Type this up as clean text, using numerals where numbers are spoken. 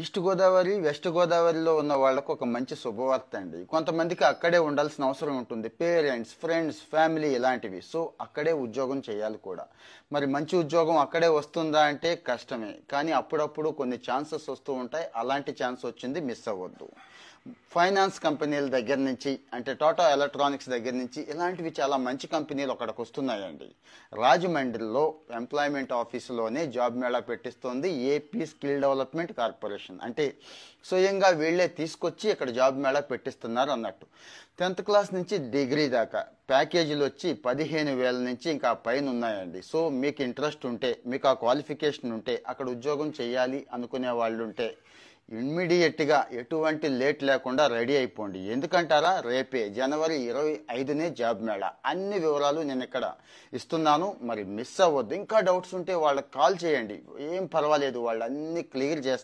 East Godavari west గోదావరిలో ఉన్న వాళ్ళకు ఒక మంచి శుభవార్త అండి. కొంతమందికి అక్కడే ఉండాల్సిన అవసరం ఉంటుంది. పేరెంట్స్, ఫ్రెండ్స్, ఫ్యామిలీ ఇలాంటివి. సో అక్కడే ఉద్యోగం చేయాలి కూడా. మరి మంచి ఉద్యోగం అక్కడే వస్తుందా అంటే కష్టమే. కానీ అప్పుడప్పుడు కొన్ని ఛాన్సెస్ వస్తూ ఉంటాయి. అలాంటి ఛాన్స్ వచ్చింది, మిస్ అవ్వద్దు. ఫైనాన్స్ కంపెనీల దగ్గర నుంచి, అంటే టాటా ఎలక్ట్రానిక్స్ దగ్గర నుంచి ఇలాంటివి చాలా మంచి కంపెనీలు అక్కడికి వస్తున్నాయండి. రాజమండ్రిలో ఎంప్లాయ్మెంట్ ఆఫీసులోనే జాబ్ మేళా పెట్టిస్తోంది ఏపీ స్కిల్ డెవలప్మెంట్ కార్పొరేషన్. అంటే స్వయంగా వీళ్ళే తీసుకొచ్చి ఇక్కడ జాబ్ మేళా పెట్టిస్తున్నారు అన్నట్టు. 10th క్లాస్ నుంచి డిగ్రీ దాకా ప్యాకేజీలు వచ్చి 15,000 నుంచి ఇంకా పైన ఉన్నాయండి. సో మీకు ఇంట్రెస్ట్ ఉంటే, మీకు ఆ క్వాలిఫికేషన్ ఉంటే, అక్కడ ఉద్యోగం చేయాలి అనుకునే వాళ్ళు ఉంటే ఇమ్మీడియట్గా ఎటువంటి లేట్ లేకుండా రెడీ అయిపోండి. ఎందుకంటారా, రేపే జనవరి 25నే జాబ్ మేళా. అన్ని వివరాలు నేను ఇక్కడ ఇస్తున్నాను, మరి మిస్ అవ్వద్దు. ఇంకా డౌట్స్ ఉంటే వాళ్ళకి కాల్ చేయండి, ఏం పర్వాలేదు, వాళ్ళు అన్ని క్లియర్ చేస్తారు.